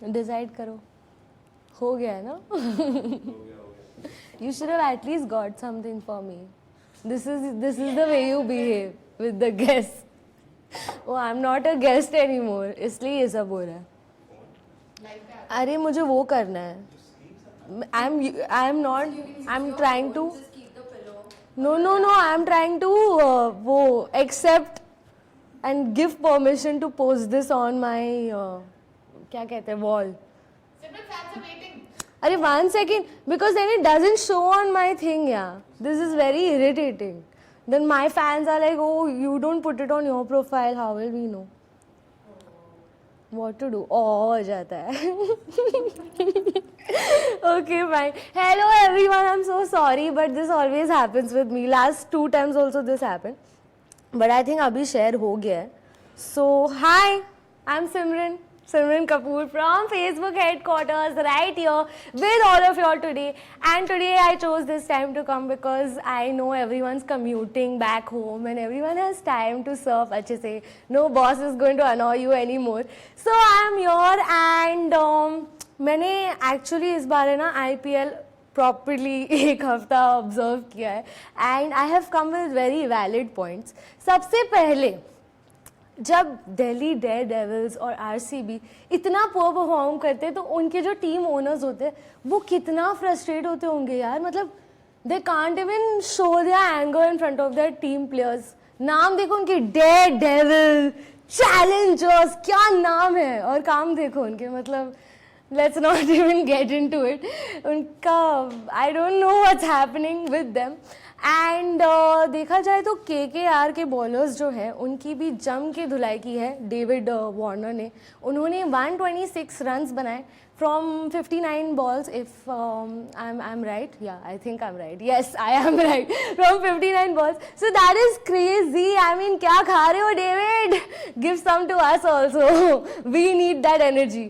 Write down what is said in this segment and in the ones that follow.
Decide करो. हो गया है ना? You should have at least got something for me. This is the way you behave with the guests. Oh, I'm not a guest anymore. इसलिए ये सब हो रहा है. अरे मुझे वो करना है. I'm not. I'm trying to. No. I'm trying to वो accept and give permission to post this on my क्या कहते हैं wall. अरे 1 second, because then it doesn't show on my thing. Yeah, this is very irritating. Then my fans are like, oh, you don't put it on your profile, how will we know what to do? Oh, हो जाता है. Okay, fine. Hello everyone, I'm so sorry, but this always happens with me. Last 2 times also this happened, but I think अभी share हो गया है. So hi, I'm Simran Kapoor from Facebook headquarters right here with all of you all today. And today I chose this time to come because I know everyone's commuting back home and everyone has time to surf अच्छे से. No boss is going to annoy you anymore. So I'm here and मैंने actually इस बार ना IPL properly एक हफ्ता observe किया है and I have come with very valid points. सबसे पहले जब दिल्ली डेयर डेविल्स और आरसीबी इतना पुअर परफॉर्म करते तो उनके जो टीम ओनर्स होते वो कितना फ्रस्ट्रेट होते होंगे यार. मतलब they can't even show their anger in front of their team players. नाम देखो उनके, डेयर डेविल, चैलेंजर्स, क्या नाम है, और काम देखो उनके. मतलब let's not even get into it. उनका I don't know what's happening with them. And देखा जाए तो KKR के बॉलर्स जो हैं उनकी भी जम के धुलाई की है डेविड वार्नर ने. उन्होंने 126 रन्स बनाए from 59 balls if I'm right. Yeah, I think I'm right. Yes, I am right. From 59 balls. So that is crazy. I mean, क्या खा रहे हो David? Give some to us also. We need that energy.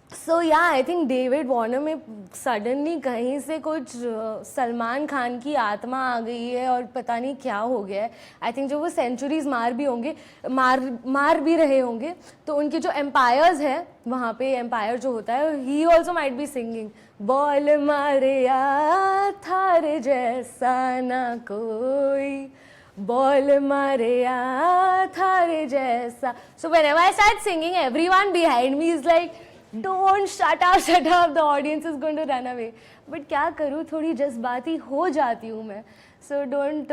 सो या I think David Warner में suddenly कहीं से कुछ सलमान खान की आत्मा आ गई है और पता नहीं क्या हो गया है. आई थिंक जो वो सेंचुरीज मार भी रहे होंगे तो उनके जो एम्पायर्स हैं वहाँ पे एम्पायर जो होता है he also might be singing ball मारे या थारे जैसा ना कोई, बॉल मारे या थारे जैसा. सो whenever I start singing, everyone behind me is like, don't shut up, the audience is going to run away. But क्या करूँ, थोड़ी जज्बाती हो जाती हूँ मैं. So don't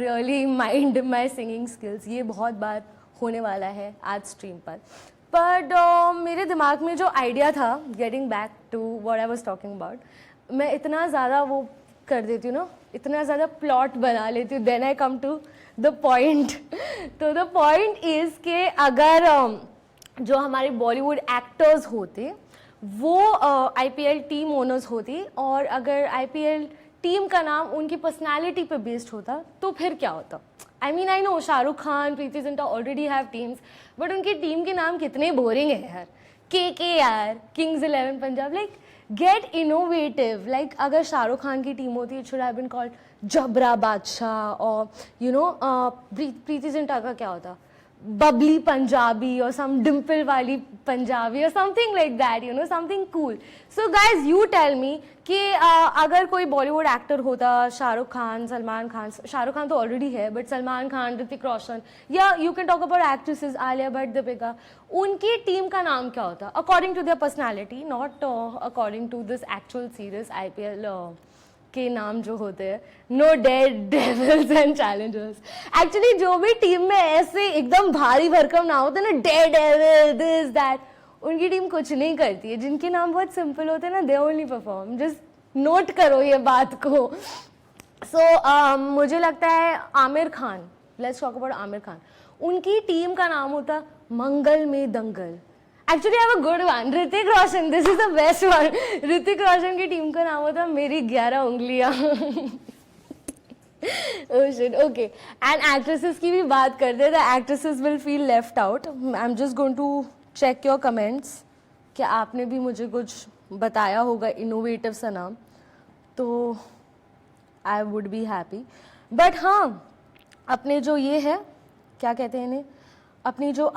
really mind my singing skills. ये बहुत बार होने वाला है आज स्ट्रीम पर. But मेरे दिमाग में जो आइडिया था, getting back to what I was talking about, मैं इतना ज़्यादा वो कर देती हूँ ना, इतना ज़्यादा प्लॉट बना लेती हूँ, then I come to the point. तो the point is कि अगर जो हमारे बॉलीवुड एक्टर्स होते वो आईपीएल टीम ओनर्स होती और अगर आईपीएल टीम का नाम उनकी पर्सनालिटी पे बेस्ड होता तो फिर क्या होता. I mean I know Shahrukh Khan, Preity Zinta already have teams, but उनकी टीम के नाम कितने बोरिंग है यार. KKR, kings 11 Punjab. Like get innovative. Like अगर शाहरुख खान की टीम होती it should have been called Jabra Badshah, और यू नो प्रीति जिंटा का क्या होता, bubbly Punjabi or some dimple wali Punjabi or something like that, you know, something cool. So guys, you tell me कि अगर कोई बॉलीवुड एक्टर होता, शाहरुख खान, सलमान खान, शाहरुख खान तो ऑलरेडी है बट सलमान खान, ऋतिक रोशन, या you can talk about actresses Alia Bhatt, Deepika, उनकी टीम का नाम क्या होता according to their personality, not according to this actual serious IPL के नाम जो होते हैं. No dead devils and challengers. Actually जो भी टीम में ऐसे एकदम भारी भरकम नाम होते हैं ना, डेड डेविल, दिस दैट, उनकी टीम कुछ नहीं करती है. जिनके नाम बहुत सिंपल होते हैं ना, they only perform. Just note करो ये बात को. सो मुझे लगता है Aamir Khan, let's talk about Aamir Khan, उनकी टीम का नाम होता मंगल में दंगल. Actually, I have a good one. Hrithik Roshan, this is the best one. Hrithik Roshan की टीम का नाम होता मेरी 11 उंगलियां. Oh shit, okay. And actresses की भी बात करते हैं. The actresses will feel left out. I'm just going to check your comments. क्या आपने भी मुझे कुछ बताया होगा इनोवेटिव सा नाम, तो I would be happy. But हाँ, अपने जो ये है, क्या कहते हैं इन्हें, अपनी जो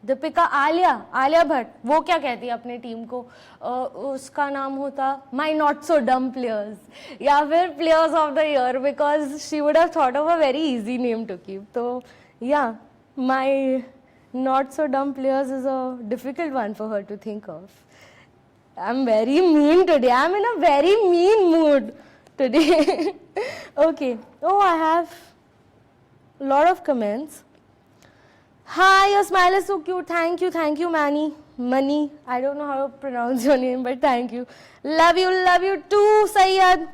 दीपिका, आलिया भट्ट, वो क्या कहती है अपने टीम को? उसका नाम होता माई नॉट सो डम प्लेयर्स, या फिर players of the year, because she would have thought of a very easy name to keep. तो या my not so dumb players is a difficult one for her to think of. I'm very mean today. I'm in a very mean mood today. Okay. Oh, I have a lot of comments. Hi, your smile is so cute. Thank you, Manny. Money. I don't know how to pronounce your name, but thank you. Love you too, Sayyad.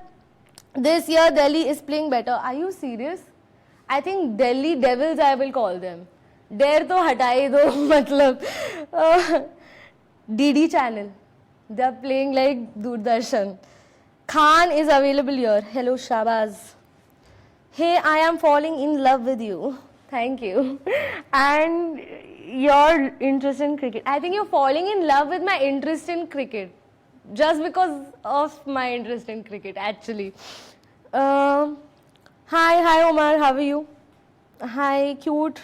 This year, Delhi is playing better. Are you serious? I think Delhi Devils, I will call them. Dare to हटा ही दो, मतलब DD channel. They are playing like Doordarshan. Khan is available here. Hello, Shabaz. Hey, I am falling in love with you. Thank you. And your interest in cricket. I think you're falling in love with my interest in cricket. Just because of my interest in cricket, actually. Hi, Omar. How are you? Hi, cute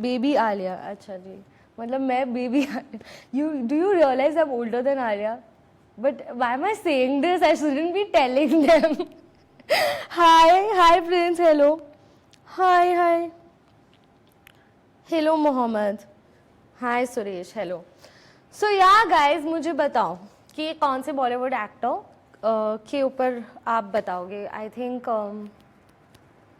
baby Alia. अच्छा जी. मतलब मैं baby. Do you realize I'm older than Alia? But why am I saying this? I shouldn't be telling them. Hi Prince. Hello. Hi. Hello Mohammed. Hi Suresh. Hello. So yeah guys, मुझे बताओ कि कौन से Bollywood actor के ऊपर आप बताओगे. आई think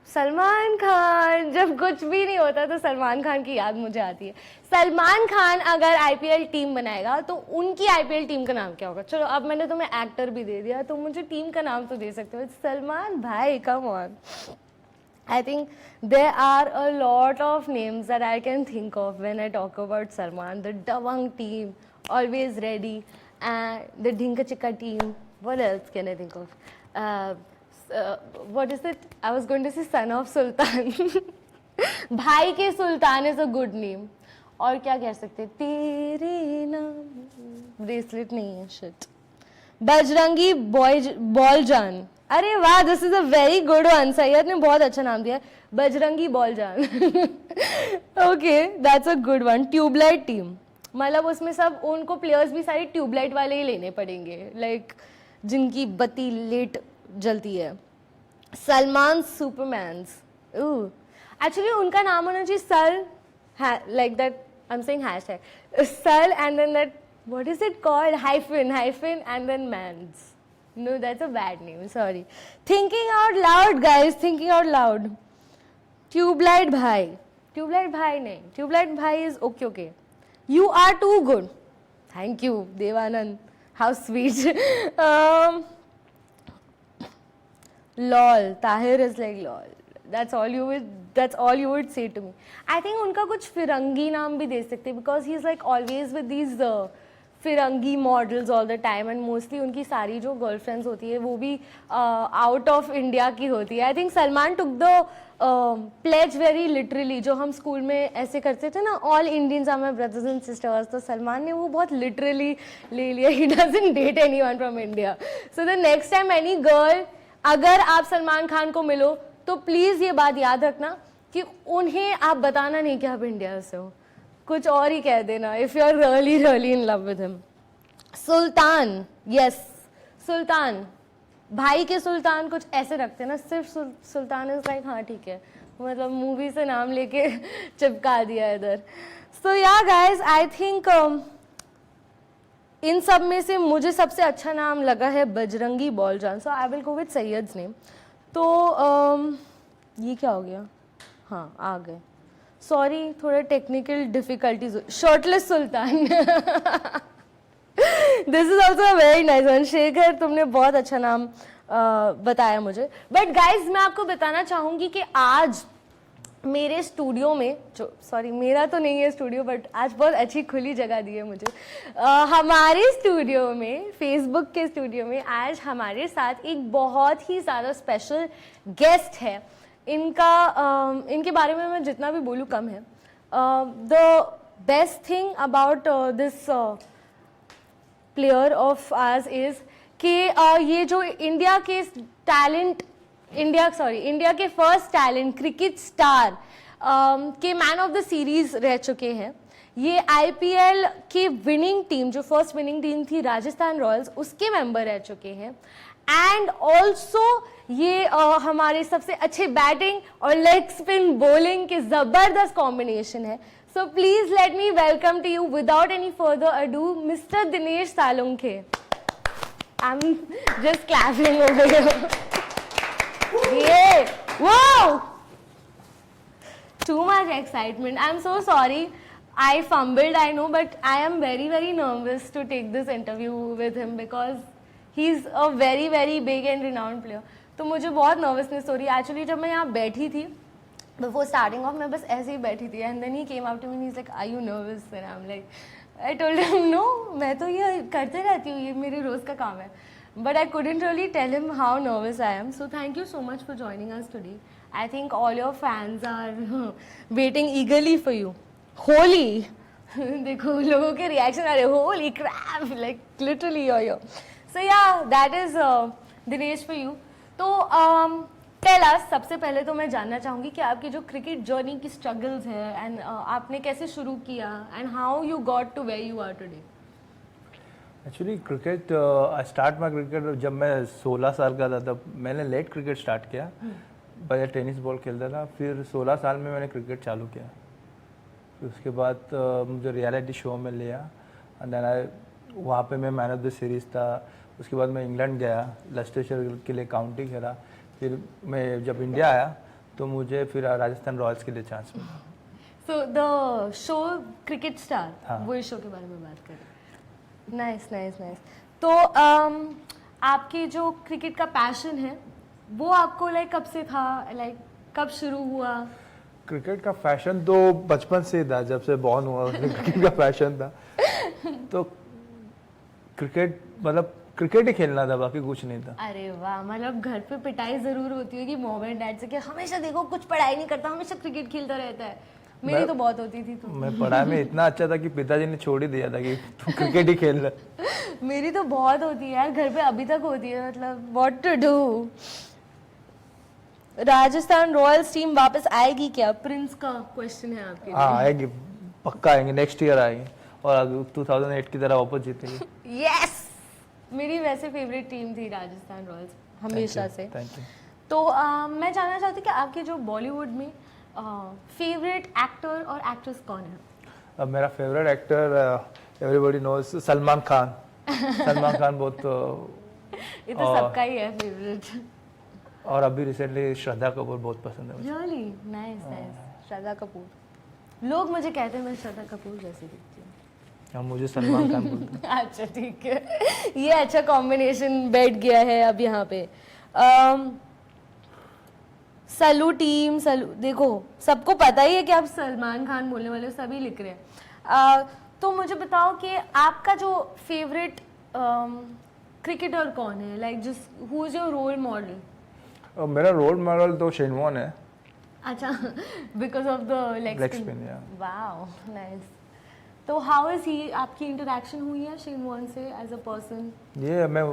Salman Khan. जब कुछ भी नहीं होता तो सलमान खान की याद मुझे आती है. सलमान खान अगर आईपीएल टीम बनाएगा तो उनकी आईपीएल टीम का नाम क्या होगा? चलो अब मैंने तुम्हें एक्टर भी दे दिया तो मुझे टीम का नाम तो दे सकते हो. सलमान भाई, come on. I think there are a lot of names that I can think of when I talk about Salman. The Dawang team, always ready, and the Dhinka Chikka team. What else can I think of? What is it? I was going to say Son of Sultan. भाई के सुल्तान is a good name. और क्या कह सकते? तेरे नाम. Bracelet नहीं है. Shit. बजरंगी बॉल जान. अरे वाह, this is a very good one. Syed ने बहुत अच्छा नाम दिया, Bajrangi ball Jaan. Okay, that's a good one. Tubelight team, मतलब उसमें सब उनको प्लेयर्स भी सारे ट्यूबलाइट वाले ही लेने पड़ेंगे, लाइक जिनकी बत्ती लेट जलती है. सलमान सुपरमैन्स. एक्चुअली उनका नाम होना चाहिए Sal, like that. I am saying hashtag Sal and then that, what is it called, hyphen and then mans. No, that's a bad name. Sorry. Thinking out loud, guys. Thinking out loud. Tubelight bhai. Tubelight bhai nahi. Tubelight bhai is okay. You are too good. Thank you, Devanand. How sweet. Lol. Tahir is like lol. That's all you would say to me. I think उनका कुछ फिरंगी नाम भी दे सकते, because he's like always with these Firangi models all the time, and mostly उनकी सारी जो girlfriends होती है वो भी आउट ऑफ इंडिया की होती है. I think Salman took the pledge very literally. जो हम स्कूल में ऐसे करते थे ना, all Indians are my brothers and sisters, तो सलमान ने वो बहुत लिटरली ले लिया. He doesn't date anyone from India. So the next time any girl, अगर आप सलमान खान को मिलो तो प्लीज़ ये बात याद रखना कि उन्हें आप बताना नहीं कि आप इंडिया से हो, कुछ और ही कह देना. If you are really in love with him. Sultan, yes Sultan, भाई के सुल्तान कुछ ऐसे रखते ना, सिर्फ सुल्तान इज लाइक हाँ ठीक है, मतलब मूवी से नाम लेके चिपका दिया इधर. सो yeah guys, I think in सब में से मुझे सबसे अच्छा नाम लगा है बजरंगी बॉल जान. So I will go with Syed's name. तो ये क्या हो गया? हाँ, आ गए. सॉरी, थोड़ा technical difficulties. Shirtless Sultan. This is also a very nice one. Shekhar, तुमने बहुत अच्छा नाम बताया मुझे. बट गाइज, मैं आपको बताना चाहूँगी कि आज मेरे स्टूडियो में, जो सॉरी मेरा तो नहीं है स्टूडियो, बट आज बहुत अच्छी खुली जगह दी है मुझे. हमारे स्टूडियो में, फेसबुक के स्टूडियो में, आज हमारे साथ एक बहुत ही ज़्यादा स्पेशल गेस्ट है. इनके बारे में मैं जितना भी बोलूँ कम है. The best thing about this player of hours is कि ये जो इंडिया के फर्स्ट टैलेंट क्रिकेट स्टार के मैन ऑफ द सीरीज रह चुके हैं. ये IPL की विनिंग टीम, जो फर्स्ट विनिंग टीम थी राजस्थान रॉयल्स, उसके मेंबर रह चुके हैं। एंड ऑल्सो ये हमारे सबसे अच्छे बैटिंग और लेग स्पिन बॉलिंग के जबरदस्त कॉम्बिनेशन है। So please let me welcome to you without any further ado mister Dinesh Salunkhe. I am just clapping over here. ये wow, too much excitement. I'm so sorry. I fumbled, I know, but I am very, very nervous to take this interview with him because he's a very, very big and renowned player. तो मुझे बहुत nervousness हो रही है. Actually जब मैं यहाँ बैठी थी, before starting off मैं बस ऐसे ही बैठी थी, and then he came up to me and he's like, "Are you nervous?" And I'm like, I told him no, मैं तो ये करते रहती हूँ, ये मेरे रोज का काम है. But I couldn't really tell him how nervous I am. So thank you so much for joining us today. I think all your fans are waiting eagerly for you. Holy! देखो लोगों के reaction आ रहे, holy crap! Like literally you're here. So yeah, that is Dinesh for you. तो tell us, सबसे पहले तो मैं जानना चाहूँगी कि आपकी जो क्रिकेट जर्नी की स्ट्रगल्स है एंड आपने कैसे शुरू किया and how you got to where you are today. Actually cricket I start my cricket जब मैं 16 साल का था, तब मैंने लेट क्रिकेट स्टार्ट किया। पहले टेनिस बॉल खेलता था, फिर 16 साल में मैंने क्रिकेट चालू किया। फिर उसके बाद मुझे रियलिटी शो में लिया एंड देन वहाँ पे मैं मैन ऑफ द सीरीज़ था। उसके बाद मैं इंग्लैंड गया, लेस्टेशर के लिए काउंटी खेला। फिर मैं जब इंडिया आया तो मुझे फिर राजस्थान रॉयल्स के लिए चांस मिला। So the show cricket star, हाँ। वो इस शो के बारे में बात करें। Nice nice nice. तो आपकी जो क्रिकेट का पैशन है वो आपको लाइक कब से था, लाइक कब शुरू हुआ? क्रिकेट का पैशन तो बचपन से था, जब से बॉर्न हुआ क्रिकेट का पैशन था। तो क्रिकेट मतलब क्रिकेट ही खेलना था, बाकी कुछ नहीं था। अरे वाह, मतलब घर पे पिटाई जरूर होती होगी मॉम एंड डैड से कि हमेशा देखो कुछ पढ़ाई नहीं करता, हमेशा क्रिकेट खेलता रहता है। मेरी तो बहुत होती थी। तो मैं पढ़ाई में इतना अच्छा था कि पिताजी ने छोड़ ही दिया था कि तू क्रिकेट ही खेल रहा। मेरी तो बहुत होती है यार, घर पे अभी तक होती है। मतलब what to do. Rajasthan Royals team वापस आएगी क्या? प्रिंस का क्वेश्चन है आपके लिए। हाँ आएगी, पक्का आएंगे, नेक्स्ट ईयर आएंगे और 2008 की तरह वापस जीतेंगे। यस, मेरी वैसे फेवरेट टीम थी राजस्थान रॉयल्स हमेशा से। Thank you. तो मैं जानना चाहती हूँ कि आपके जो बॉलीवुड में फेवरेट एक्टर और एक्ट्रेस कौन है? अब मेरा favourite actor everybody knows Salman Khan. Salman Khan बहुत ये तो सबका ही है फेवरेट। और अभी रिसेंटली श्रद्धा कपूर बहुत पसंद है मुझे। Really nice nice. Shraddha Kapoor, लोग मुझे कहते हैं मैं श्रद्धा कपूर जैसी दिखती हूँ। हाँ, मुझे सलमान खान बोलते हैं। अच्छा ठीक है, ये अच्छा कॉम्बिनेशन बैठ गया है अब यहाँ पे। सलू टीम, सलू देखो सबको पता ही है कि आप सलमान खान बोलने वाले हो, सभी लिख रहे हैं। तो मुझे बताओ कि आपका जो फेवरेट क्रिकेटर कौन है, लाइक जिस who is your role model? मेरा रोल मॉडल तो शेन वॉर्न है। अच्छा, because of the leg spin. Wow nice. तो हाउ इज ही, आपकी इंटरेक्शन हुई है शेन वॉर्न से एज अ पर्सन? ये मैं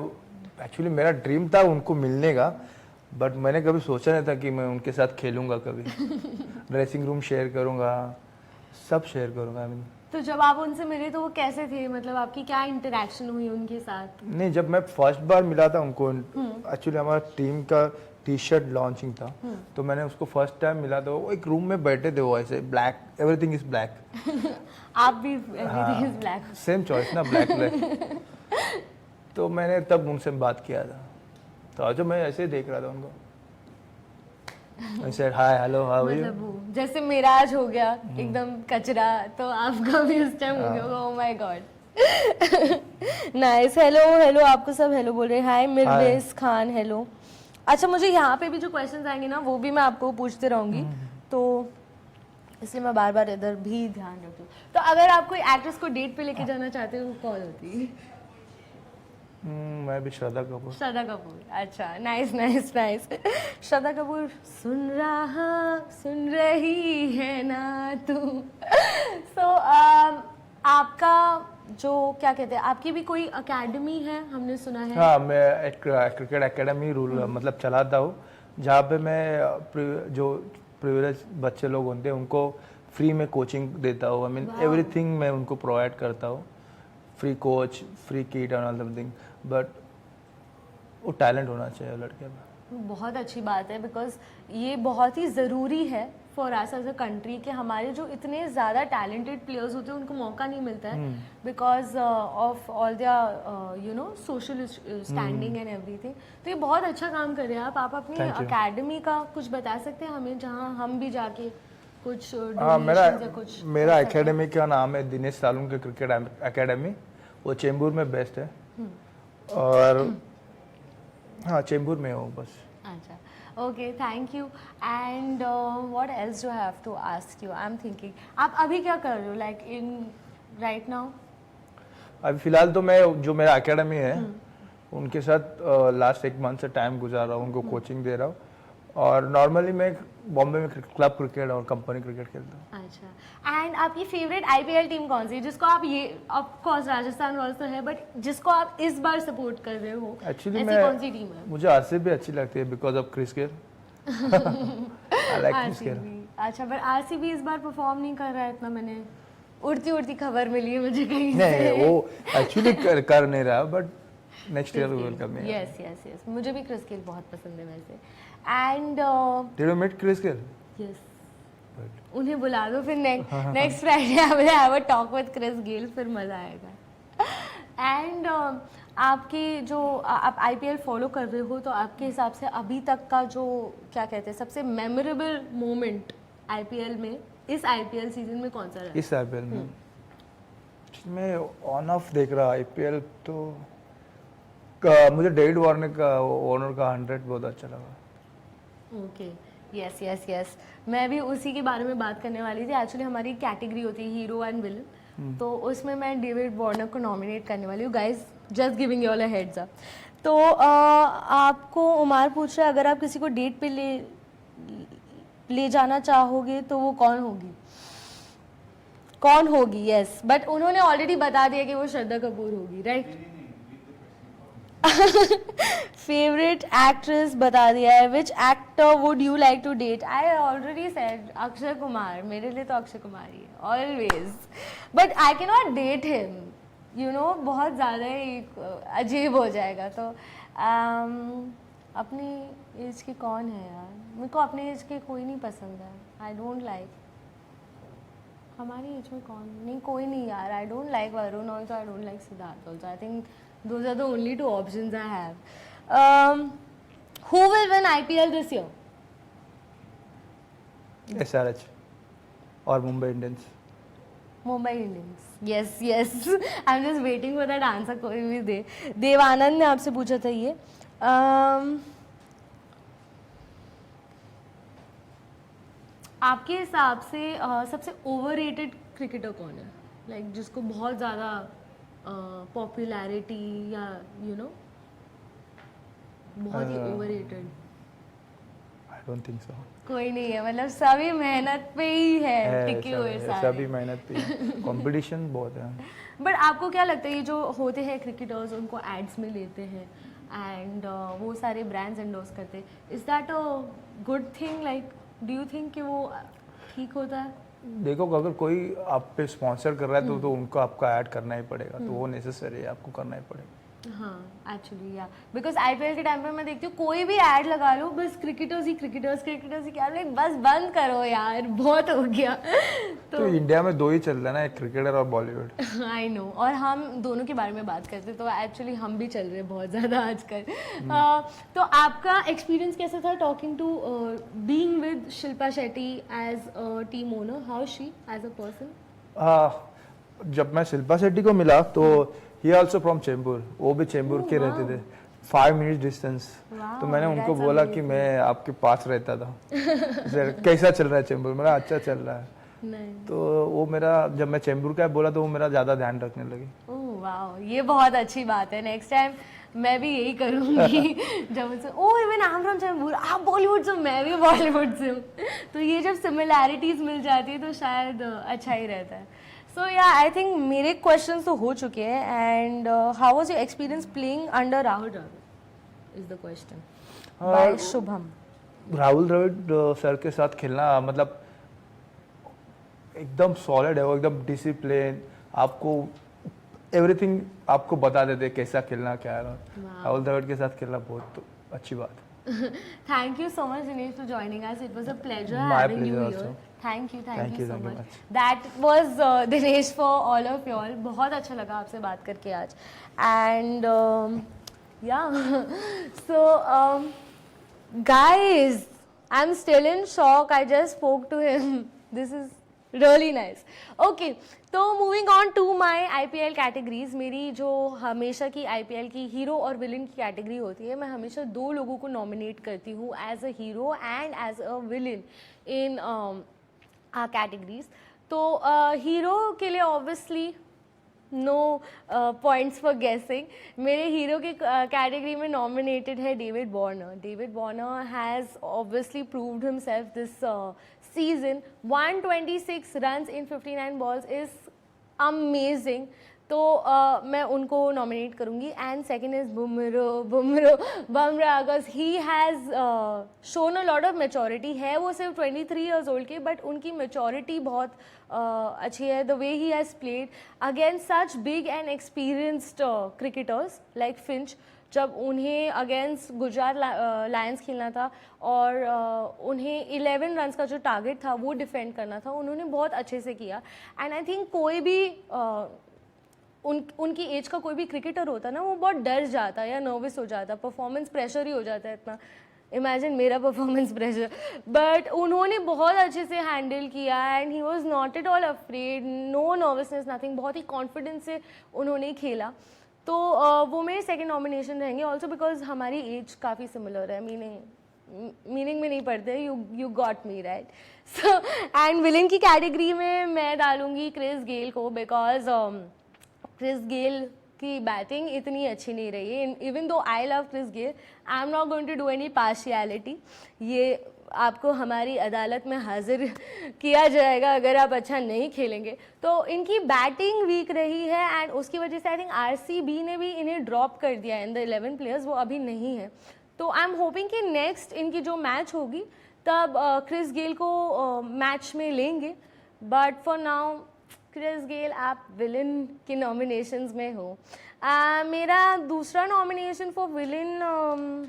एक्चुअली मेरा ड्रीम था उनको मिलने का, बट मैंने कभी सोचा नहीं था कि मैं उनके साथ खेलूंगा कभी। ड्रेसिंग रूम शेयर करूंगा, सब शेयर करूंगा। तो जब आप उनसे मिले तो वो कैसे थे, मतलब आपकी क्या इंटरेक्शन हुई उनके साथ? नहीं, जब मैं फर्स्ट बार मिला था उनको, एक्चुअली हमारा टीम का टी शर्ट लॉन्चिंग था, तो मैंने उसको फर्स्ट टाइम मिला तो वो एक रूम में बैठे थे, वो ऐसे ब्लैक, एवरीथिंग इज ब्लैक। आप भी everything is black, same choice ना, ब्लैक ब्लैक। तो मैंने तब उनसे बात किया था, तो जब मैं ऐसे ही देख रहा था उनको, I said hi, hello, how are you? मतलब वो जैसे मेरा आज हो गया एकदम कचरा, तो आपका भी उस टाइम हो गया होगा। Oh my God, nice. Hello hello, आपको सब हेलो बोल रहे हैं। हाय मिरवेज खान, हेलो। अच्छा, मुझे यहाँ पे भी जो क्वेश्चंस आएंगे ना वो भी मैं आपको पूछते रहूंगी, तो इसलिए मैं बार बार इधर भी ध्यान रखती हूँ। तो अगर आप कोई एक्ट्रेस को डेट पे लेके जाना चाहते हो, कौन होती है? मैं भी श्रद्धा कपूर। श्रद्धा कपूर, अच्छा nice nice nice. Shraddha Kapoor, सुन रही है ना तू। सो आपका जो क्या कहते हैं, आपकी भी कोई एकेडमी है हमने सुना है? हाँ, मैं एक क्रिकेट एकेडमी रूल मतलब चलाता हूँ, जहाँ पे मैं जो प्रिविलेज बच्चे लोग होते हैं उनको फ्री में कोचिंग देता हूँ, आई मीन एवरीथिंग मैं उनको प्रोवाइड करता हूँ, free coach, free kit and all something, but वो टैलेंट होना चाहिए लड़के में। बहुत अच्छी बात है, बिकॉज ये बहुत ही ज़रूरी है for us as a country कि हमारे जो इतने ज़्यादा टैलेंटेड प्लेयर्स होते हैं उनको मौका नहीं मिलता है because of all their you know social standing and everything. तो ये बहुत अच्छा काम कर रहे हैं आप अपनी Thank you. अकेडमी का कुछ बता सकते हैं हमें, जहाँ हम भी जाके कुछ मेरा donations या कुछ मेरा कर सकते हैं? एकेडमी का नाम है दिनेश सालुंके क्रिकेट एकेडमी, वो चेंबूर में बेस्ट है, और हाँ चेंबूर में हो बस। अच्छा, okay, thank you. And what else do have to ask you? I am thinking आप अभी क्या कर रहे हो, लाइक इन राइट नाउ? अभी फिलहाल तो मैं जो मेरा एकेडमी है उनके साथ लास्ट 1 मंथ से टाइम गुजार रहा हूँ, उनको कोचिंग दे रहा हूँ, और नॉर्मली मैं बॉम्बे में क्लब क्रिकेट और कंपनी क्रिकेट खेलता हूँ। अच्छा, एंड आपकी फेवरेट आईपीएल टीम कौन सी है जिसको आप, ये ऑफ कोर्स राजस्थान रॉयल्स तो है, बट जिसको आप इस बार सपोर्ट कर रहे हो? एक्चुअली ऐसी कौन सी टीम है? मुझे आरसीबी भी अच्छी लगती है because of Chris Gayle. I like Chris Gayle. RCB. अच्छा, पर आरसीबी इस बार परफॉर्म नहीं कर रहा है इतना, मैंने उड़ती उड़ती खबर मिली है मुझे कहीं से। नहीं, वो एक्चुअली कर नहीं रहा, but next year will come. Yes yes yes, मुझे भी क्रिस गेल बहुत पसंद है वैसे। And did you meet Chris Gayle? Yes, उन्हें बुला दो फिर next Friday I will have a talk with Chris Gayle, फिर मजा आएगा। एंड आपके जो आप आईपीएल फॉलो कर रहे हो, तो आपके हिसाब से अभी तक का जो क्या कहते हैं सबसे मेमोरेबल मोमेंट आईपीएल में, इस आईपीएल सीजन में कौन सा रहा? इस आईपीएल में मैं ऑन ऑफ देख रहा आईपीएल, तो मुझे डेविड वार्नर का 100 बहुत अच्छा लगा। ओके, यस यस यस, मैं भी उसी के बारे में बात करने वाली थी। एक्चुअली हमारी कैटेगरी होती है हीरो एंड विलन, तो उसमें मैं डेविड वार्नर को नॉमिनेट करने वाली हूँ। Guys, just giving you all a heads up. तो आपको उमार पूछ रहा है, अगर आप किसी को डेट पे ले जाना चाहोगे तो वो कौन होगी? कौन होगी? यस, बट उन्होंने ऑलरेडी बता दिया कि वो श्रद्धा कपूर होगी, राइट? फेवरेट एक्ट्रेस बता दिया है। Which actor would you like to date? I already said Akshay Kumar, मेरे लिए तो अक्षय कुमार ही है always, but I can not date him, you know, बहुत ज़्यादा ही अजीब हो जाएगा। तो अपनी एज के कौन है यार? मेरे को अपनी एज के कोई नहीं पसंद है, आई डोंट लाइक। हमारी एज में कौन? नहीं, कोई नहीं यार। I don't like Varun also, I don't like Siddharth also. I think those are the only 2 options I have. Who will win IPL this year? SRH और Mumbai Indians. Mumbai Indians. Yes, yes. I'm just waiting for that answer. कोई भी दे। देवानंद ने आपसे पूछा था ये। आपके हिसाब से सबसे ओवररेटेड क्रिकेटर कौन है? लाइक जिसको बहुत ज़्यादा पॉपुलैरिटी या यू नो बहुत ही overrated? I don't think so. कोई नहीं है, मतलब सभी मेहनत पे ही है टिके हुए सारे। सभी मेहनत पे, कंपटीशन बहुत है। बट आपको क्या लगता है, ये जो होते हैं क्रिकेटर्स, उनको एड्स में लेते हैं एंड वो सारे ब्रांड्स एंडोर्स करते हैं, is that a good thing? Like do you think कि वो ठीक होता है? देखो, अगर कोई आप पे स्पॉन्सर कर रहा है तो उनको आपको ऐड करना ही पड़ेगा, तो वो नेसेसरी है, आपको करना ही पड़ेगा। हाँ, एक्चुअली या बिकॉज आईपीएल के टाइम पे मैं देखती हूँ कोई भी ऐड लगा लो, बस क्रिकेटर्स ही क्या, लाइक बस बंद करो यार, बहुत हो गया। तो इंडिया में 2 ही चल रहा है ना, एक क्रिकेटर और बॉलीवुड। आई नो, और हम दोनों के बारे में बात करते, तो एक्चुअली हम भी चल रहे हैं बहुत ज़्यादा आजकल। तो आपका एक्सपीरियंस कैसा था talking to being with Shilpa Shetty as a team owner? How she as a person? जब मैं शिल्पा शेट्टी को मिला तो ही आल्सो फ्रॉम चेंबूर, वो भी चेंबूर के रहते थे, 5 मिनट डिस्टेंस। तो मैंने उनको बोला कि मैं आपके पास रहता था, कैसा चल रहा है चेंबूर? मेरा अच्छा चल रहा है। नहीं। तो वो मेरा, जब मैं चेंबूर का बोला तो वो मेरा ज़्यादा ध्यान रखने लगी। ओह वाओ, ये बहुत अच्छी बात है। नेक्स्ट टाइम मैं भी यही करूँगी। जब मुझसे oh even I am from Chembur, आप बॉलीवुड से, मैं भी बॉलीवुड से हूँ, तो ये जब सिमिलैरिटीज़ मिल जाती है तो शायद अच्छा ही रहता है। सो या आई थिंक मेरे क्वेश्चंस तो हो चुके हैं। And how was your experience playing under Rahul Dravid is the question by Shubham. Rahul Dravid sir के साथ खेलना, मतलब एकदम सॉलिड है वो, एकदम डिसिप्लिन, आपको एवरीथिंग आपको बता देते हैं कैसा खेलना क्या है। राहुल द्रविड़ के साथ खेलना बहुत अच्छी बात है। Thank you so much, Dinesh, for joining us. It was a pleasure My having you pleasure here. also. Thank you Thank you so very much. much. That was Dinesh for all of y'all. बहुत अच्छा लगा आपसे बात करके आज. And yeah, so guys, I'm still in shock. I just spoke to him. This is really nice. Okay, तो moving on to my IPL categories. मेरी जो हमेशा की IPL की हीरो और विलन की कैटेगरी होती है, मैं हमेशा 2 लोगों को नॉमिनेट करती हूँ as a hero and as a villain in uh categories. तो हीरो के लिए ऑब्वियसली नो पॉइंट्स फॉर गेसिंग। मेरे हीरो की कैटेगरी में नॉमिनेटेड है David Warner. David Warner has obviously proved himself this season. 126 runs in 59 balls is amazing. तो मैं उनको नॉमिनेट करूँगी। And second is Bumrah because he has shown a lot of maturity. है वो सिर्फ 23 years old के, बट उनकी मेचोरिटी बहुत अच्छी है। The way he has played against such big and experienced cricketers like Finch, जब उन्हें अगेंस्ट गुजरात लायंस खेलना था और उन्हें 11 रन्स का जो टारगेट था वो डिफेंड करना था, उन्होंने बहुत अच्छे से किया। एंड आई थिंक कोई भी उनकी एज का कोई भी क्रिकेटर होता ना, वो बहुत डर जाता या नर्वस हो जाता, परफॉर्मेंस प्रेशर ही हो जाता है इतना। इमेजिन मेरा परफॉर्मेंस प्रेशर, बट उन्होंने बहुत अच्छे से हैंडल किया and he was not at all afraid, no nervousness nothing, बहुत ही कॉन्फिडेंस से उन्होंने खेला। तो वो मेरे सेकंड नॉमिनेशन रहेंगे ऑल्सो बिकॉज हमारी एज काफ़ी सिमिलर है। मीनिंग में नहीं पढ़ते, you got me right. So and villain की कैटेगरी में मैं डालूंगी क्रिस गेल को बिकॉज क्रिस गेल की बैटिंग इतनी अच्छी नहीं रही है। Even though I love Chris Gayle, I am not going to do any partiality. ये आपको हमारी अदालत में हाजिर किया जाएगा अगर आप अच्छा नहीं खेलेंगे। तो इनकी बैटिंग वीक रही है एंड उसकी वजह से आई थिंक RCB ने भी इन्हें ड्रॉप कर दिया इन द 11 प्लेयर्स, वो अभी नहीं है। तो आई एम होपिंग कि नेक्स्ट इनकी जो मैच होगी तब क्रिस गेल को मैच में लेंगे, but for now Chris Gayle आप विलन की नॉमिनेशंस में हो। मेरा दूसरा nomination for villain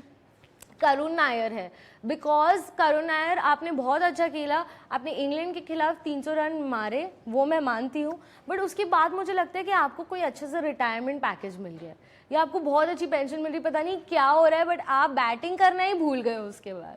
Karun Nair है बिकॉज करुण नायर आपने बहुत अच्छा खेला, आपने इंग्लैंड के खिलाफ 300 रन मारे, वो मैं मानती हूँ, बट उसके बाद मुझे लगता है कि आपको कोई अच्छे से रिटायरमेंट पैकेज मिल गया या आपको बहुत अच्छी पेंशन मिल रही, पता नहीं क्या हो रहा है, बट आप बैटिंग करना ही भूल गए उसके बाद।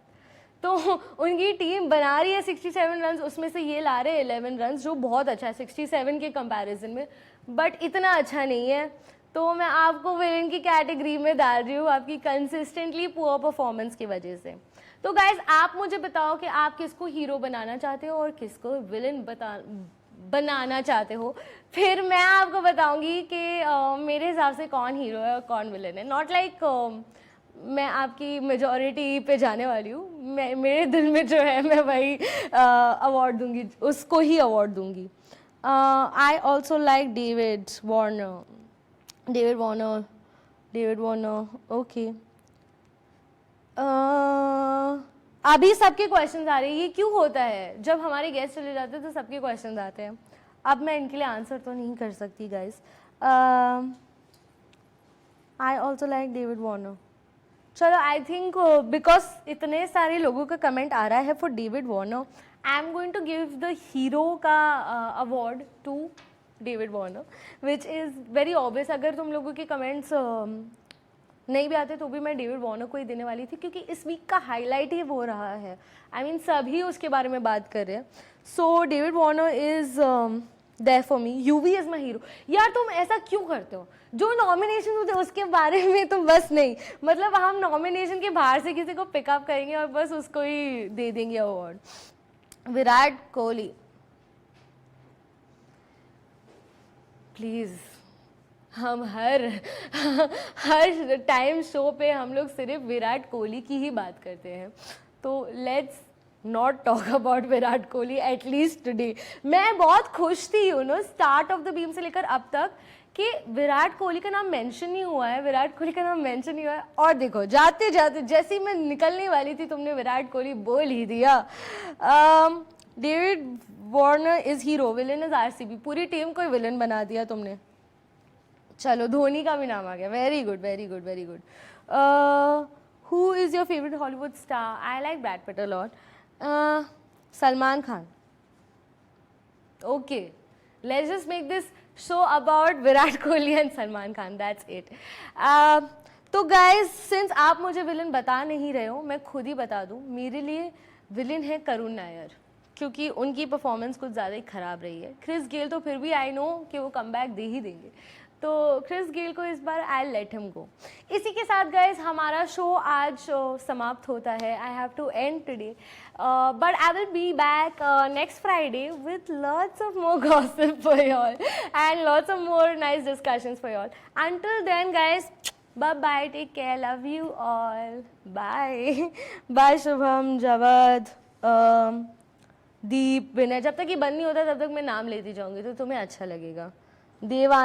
तो उनकी टीम बना रही है 67 रन, उसमें से ये ला रहे हैं 11 रन जो बहुत अच्छा है 67 के कंपैरिजन में, बट इतना अच्छा नहीं है। तो मैं आपको विलन की कैटेगरी में डाल रही हूँ आपकी कंसिस्टेंटली पुअर परफॉर्मेंस की वजह से। तो गाइज आप मुझे बताओ कि आप किसको हीरो बनाना चाहते हो और किसको विलन बनाना चाहते हो, फिर मैं आपको बताऊंगी कि मेरे हिसाब से कौन हीरो है और कौन विलन है। नॉट लाइक मैं आपकी मेजॉरिटी पे जाने वाली हूँ, मेरे दिल में जो है मैं वही अवार्ड दूंगी, उसको ही अवार्ड दूंगी। I also like David Warner okay. अभी सबके क्वेश्चंस आ रहे हैं, ये क्यों होता है जब हमारे गेस्ट चले जाते हैं तो सबके क्वेश्चंस आते हैं। अब मैं इनके लिए आंसर तो नहीं कर सकती guys. I also like David Warner. चलो आई थिंक बिकॉज इतने सारे लोगों का कमेंट आ रहा है for David Warner, I am going to give the hero का award to David Warner, which is very obvious. अगर तुम लोगों के कमेंट्स नहीं भी आते तो भी मैं डेविड वार्नर को ही देने वाली थी क्योंकि इस वीक का हाईलाइट ही वो रहा है। आई मीन सभी उसके बारे में बात कर रहे हैं। So David Warner is there for me. Yuvi is my hero. यार तुम ऐसा क्यों करते हो, जो नॉमिनेशन होते हैं उसके बारे में तुम बस नहीं, मतलब हम नॉमिनेशन के बाहर से किसी को पिकअप करेंगे और बस उसको ही दे देंगे अवार्ड। विराट कोहली प्लीज़, हम हर टाइम शो पे हम लोग सिर्फ विराट कोहली की ही बात करते हैं, तो let's not talk about Virat Kohli at least today. मैं बहुत खुश थी स्टार्ट ऑफ द बीम से लेकर अब तक कि विराट कोहली का नाम मेंशन नहीं हुआ है, विराट कोहली का नाम मेंशन नहीं हुआ है। और देखो जाते जाते जैसी मैं निकलने वाली थी तुमने विराट कोहली बोल ही दिया। David Warner is hero, villain is RCB. पूरी टीम को विलन बना दिया तुमने। चलो धोनी का भी नाम आ गया। Very good very good very good. Who is your favourite Hollywood star? I like Brad Pitt a lot. Salman Khan. Okay, let's just make this show about Virat Kohli and Salman Khan. That's it. तो guys, since आप मुझे villain बता नहीं रहे हो, मैं खुद ही बता दूँ, मेरे लिए विलन है करुण नायर, क्योंकि उनकी परफॉर्मेंस कुछ ज़्यादा ही ख़राब रही है। क्रिस गेल तो फिर भी आई नो कि वो कमबैक दे ही देंगे, तो क्रिस गेल को इस बार आई लेट हिम गो। इसी के साथ गाइज हमारा शो आज समाप्त होता है। I have to end today, but I will be back next Friday with lots of more gossip for you all and lots of more nice discussions for you all. Until then guys, bye bye, take care, love you all, bye bye. Shubham, Jawad, Deep, Vinay. जब तक ये बंद नहीं होता तब तक मैं नाम लेती जाऊंगी तो तुम्हें अच्छा लगेगा। देवान।